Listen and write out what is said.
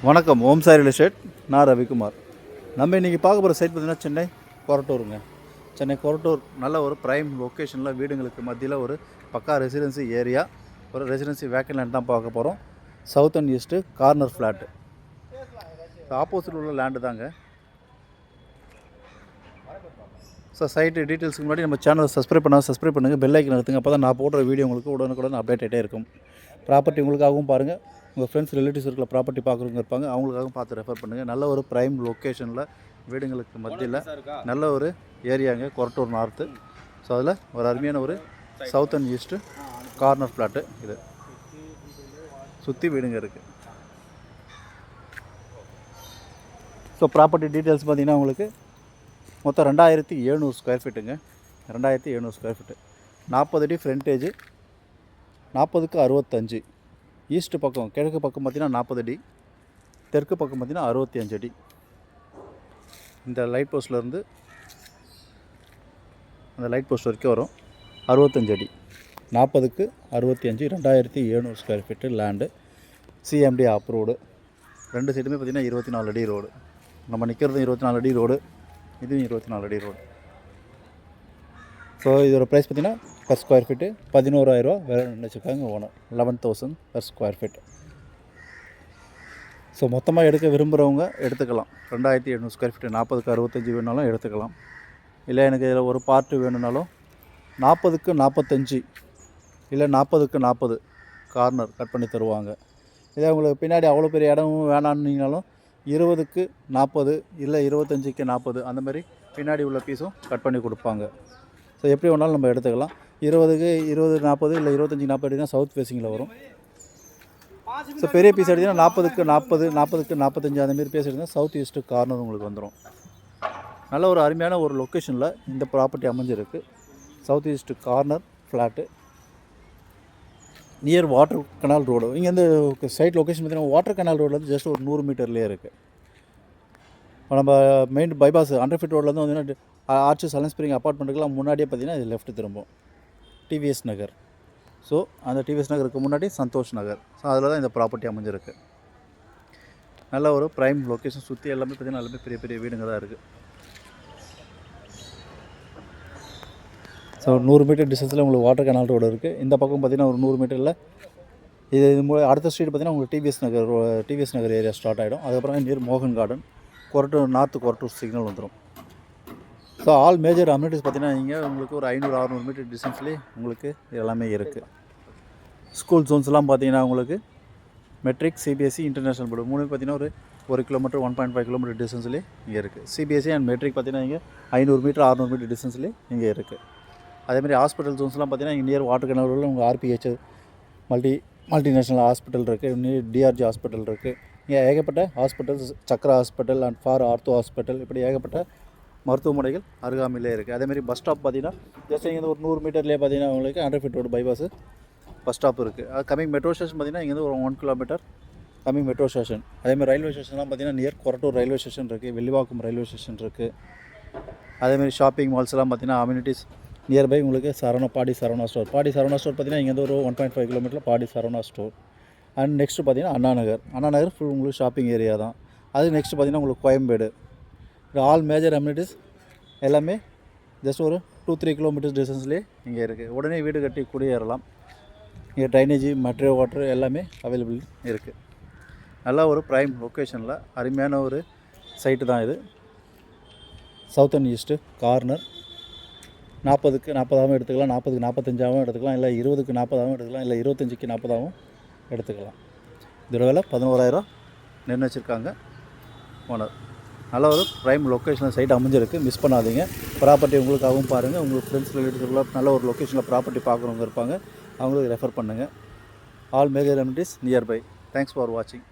வணக்கம். ஓம் Sai real estate. நான் ரவிக்குமார். நம்ம இன்றைக்கி பார்க்க போகிற சைட் பார்த்திங்கன்னா சென்னை கொரட்டூருங்க. சென்னை கொரட்டூர் நல்ல ஒரு ப்ரைம் லொக்கேஷனில் வீடுங்களுக்கு மத்தியில் ஒரு பக்கா ரெசிடென்சி ஏரியா, ஒரு ரெசிடென்சி வேக்கன் லேண்ட் தான் பார்க்க போகிறோம். South and east corner flat. Opposite உள்ள லேண்டு தாங்க. ஸோ சைட்டு டீட்டெயில்ஸுக்கு முன்னாடி நம்ம சேனலை சப்ஸ்கிரைப் பண்ணுங்கள், பெல் ஐக்கன் அழுத்துங்க. அப்போ தான் நான் போடுற வீடியோ உங்களுக்கு உடனுக்குடன் அப்டேட் ஆகிட்டே இருக்கும். ப்ராப்பர்ட்டி உங்களுக்காகவும் பாருங்கள், உங்கள் ஃப்ரெண்ட்ஸ் ரிலேட்டிவ்ஸ் இருக்கிற ப்ராப்பர்ட்டி பார்க்குறவங்க இருப்பாங்க, அவங்களுக்காகவும் பார்த்து ரெஃபர் பண்ணுங்கள். நல்ல ஒரு ப்ரைம் லொக்கேஷனில் வீடுங்களுக்கு மத்தியில் நல்ல ஒரு ஏரியாங்க, கொரட்டூர் நார்த்து. ஸோ அதில் ஒரு அருமையான ஒரு south and east corner flat. இது சுற்றி வீடுங்க இருக்குது. ஸோ ப்ராப்பர்ட்டி டீட்டெயில்ஸ் பார்த்திங்கன்னா உங்களுக்கு மொத்தம் 2700 ஸ்கொயர் ஃபீட்டுங்க. 2700 ஸ்கொயர் ஃபீட்டு, 40 அடி ஃப்ரண்டேஜ், 40க்கு 65. ஈஸ்ட்டு பக்கம் கிழக்கு பக்கம் பார்த்திங்கன்னா 40 அடி, தெற்கு பக்கம் பார்த்திங்கன்னா 65 அடி. இந்த லைட் போஸ்ட்லேருந்து அந்த லைட் போஸ்ட் வரைக்கும் வரும் 65 அடி, 40க்கு 65, 2700 square feet land. CMD approved. ரெண்டு சைடுமே பார்த்திங்கன்னா 24 அடி ரோடு. நம்ம நிற்கிறது 24 அடி ரோடு, இதுவும் 24 அடி ரோடு. ஸோ இதோட ப்ரைஸ் பார்த்திங்கன்னா பர் ஸ்கொயர் ஃபீட்டு 11,000 வேறு வச்சுருக்காங்க owner. 11,000 per square feet. So மொத்தமாக எடுக்க விரும்புகிறவங்க எடுத்துக்கலாம். 2700 ஸ்கொயர் ஃபீட்டு 40க்கு 65 வேணுனாலும் எடுத்துக்கலாம். இல்லை எனக்கு இதில் ஒரு பார்ட்டு வேணுனாலும் 40க்கு 45 இல்லை 40க்கு 40 கார்னர் கட் பண்ணி தருவாங்க. இதே உங்களுக்கு பின்னாடி அவ்வளோ பெரிய இடமும் வேணான்னிங்கனாலும் 20க்கு 40 இல்லை 25க்கு 40 அந்த மாதிரி பின்னாடி உள்ள பீஸும் கட் பண்ணி கொடுப்பாங்க. ஸோ எப்படி வேணாலும் நம்ம எடுத்துக்கலாம். 20க்கு 20, 40 இல்லை 25, 40 அடி தான் சவுத் ஃபேஸிங்கில் வரும். ஸோ பெரிய பீஸ் எடுத்திங்கன்னா 40க்கு 40, 40க்கு 45 அந்தமாரி பீஸ் எடுத்திங்கன்னா சவுத் ஈஸ்ட்டு கார்னர் உங்களுக்கு வந்துடும். நல்ல ஒரு அருமையான ஒரு லொக்கேஷனில் இந்த ப்ராப்பர்ட்டி அமைஞ்சிருக்கு. South east corner flat, near water canal road. இங்கே வந்து சைட் லொக்கேஷன் பார்த்திங்கன்னா வாட்டர் கனால் ரோட்லேருந்து ஜஸ்ட் ஒரு 100 மீட்டர்லேயே இருக்குது. இப்போ நம்ம மெயின் பைபாஸ் 100 ஃபீட் ரோட்லேருந்து வந்து ஆர்ச்சி சலன் ஸ்ப்ரிங் அப்பார்ட்மெண்ட்டுக்கெலாம் முன்னாடியே பார்த்திங்கன்னா இது லெஃப்ட் திரும்பும் டிவிஎஸ் நகர். ஸோ அந்த டிவிஎஸ் நகருக்கு முன்னாடி சந்தோஷ் நகர். ஸோ அதில் தான் இந்த ப்ராப்பர்ட்டி அமைஞ்சிருக்கு. நல்ல ஒரு ப்ரைம் லொக்கேஷன். சுற்றி எல்லாமே பார்த்திங்கன்னா எல்லாமே பெரிய பெரிய வீடுங்க தான் இருக்குது. ஸோ 100 மீட்டர் டிஸ்டன்ஸில் உங்களுக்கு வாட்டர் கனால் ரோடு இருக்குது. இந்த பக்கம் பார்த்திங்கன்னா ஒரு 100 மீட்டரில் இது அடுத்த ஸ்ட்ரீட் பார்த்திங்கன்னா உங்களுக்கு டிவிஎஸ் நகர் ஏரியா ஸ்டார்ட் ஆகிடும். அதுக்கப்புறம் நியர் மோகன் garden, Korattur north Korattur signal வந்துடும். ஸோ ஆல் மேஜர் அம்யூனிட்டிஸ் பார்த்திங்கன்னா இங்கே உங்களுக்கு ஒரு 500-600 மீட்டர் டிஸ்டன்ஸ்லேயே உங்களுக்கு எல்லாமே இருக்குது. ஸ்கூல் ஜோன்ஸ்லாம் பார்த்திங்கன்னா உங்களுக்கு மெட்ரிக், சிபிஎஸ்சி, இன்டர்நேஷ்னல் போர்டு மூணு பார்த்திங்கன்னா ஒரு கிலோமீட்டர் 1.5 கிலோமீட்டர் டிஸ்டன்ஸ்லேயே இங்கே இருக்குது. சிபிஎஸ்சி அண்ட் மெட்ரிக் பார்த்திங்கன்னா இங்கே 500 மீட்டர் 600 மீட்டர் டிஸ்டன்ஸ்லேயே இங்கே இருக்குது. அதேமாதிரி ஹாஸ்பிட்டல் ஜோன்ஸ்லாம் பார்த்திங்கன்னா இங்கே நியர் வாட்டர் கனல் உங்கள் ஆர்பிஹெச் மல்டிநேஷ்னல் ஹாஸ்பிட்டல் இருக்குது, நியர் டிஆர்ஜி ஹாஸ்பிட்டல் இருக்குது. இங்கே ஏகப்பட்ட hospitals, Chakra hospital and for ortho hospital, இப்படி ஏகப்பட்ட மருத்துவமனைகள் அருகாமையிலே இருக்குது. அதேமாதிரி பஸ் ஸ்டாப் பார்த்திங்கன்னா ஜஸ்ட் இங்கே ஒரு 100 மீட்டர்லேயே பார்த்திங்கன்னா உங்களுக்கு 100 feet road bypass bus stop இருக்குது. அது கம்மிங் மெட்ரோ ஸ்டேஷன் பார்த்திங்கன்னா இங்கேருந்து ஒரு 1 கிலோமீட்டர் கம்மிங் மெட்ரோ ஸ்டேஷன். அதேமாதிரி ரயில்வே ஸ்டேஷன்லாம் பார்த்திங்கன்னா நியர் கொரட்டூர் ரயில்வே ஸ்டேஷன் இருக்குது, வெள்ளிவாக்கம் ரயில்வே ஸ்டேஷன் இருக்குது. அதேமாதிரி ஷாப்பிங் மால்ஸ்லாம் பார்த்திங்கன்னா அம்யூனிட்டிஸ் நியர்பை உங்களுக்கு பாடி சரவணா ஸ்டோர் பார்த்திங்கன்னா இங்கேருந்து ஒரு 1.5 கிலோமீட்டரில் பாடி சரவணா ஸ்டோர். அண்ட் நெக்ஸ்ட்டு பார்த்திங்கன்னா அண்ணா நகர் ஃபுல் உங்களுக்கு ஷாப்பிங் ஏரியா தான். அது நெக்ஸ்ட்டு பார்த்திங்கன்னா உங்களுக்கு கோயம்பேடு. ஆல் மேஜர் அம்யூனிட்டிஸ் எல்லாமே ஜஸ்ட் ஒரு 2-3 கிலோமீட்டர்ஸ் டிஸ்டன்ஸ்லேயே இங்கே இருக்குது. உடனே வீடு கட்டி குடியேறலாம். இங்கே ட்ரைனேஜ், மெட்ரோ வாட்டர் எல்லாமே அவைலபிள் இருக்குது. நல்லா ஒரு ப்ரைம் லொக்கேஷனில் அருமையான ஒரு சைட்டு தான் இது. South and east corner. 40க்கு 40 எடுத்துக்கலாம், 40க்கு 45 எடுத்துக்கலாம், இல்லை 20க்கு 40 எடுத்துக்கலாம், இல்லை 25க்கு 40 எடுத்துக்கலாம். இதோட விலை 11,000 நிர்ணயிச்சிருக்காங்க ஓனர். நல்ல ஒரு ப்ரைம் லொக்கேஷனில் சைட் அமைஞ்சிருக்கு, மிஸ் பண்ணாதீங்க. ப்ராப்பர்ட்டி உங்களுக்காகவும் பாருங்கள், உங்களுக்கு ஃப்ரெண்ட்ஸ் ரிலேட்டிவ்ஸ்க்குள்ள நல்ல ஒரு லொக்கேஷனில் ப்ராப்பர்ட்டி பார்க்குறவங்க இருப்பாங்க, அவங்களுக்கு ரெஃபர் பண்ணுங்கள். All major amenities nearby. Thanks for வாட்சிங்.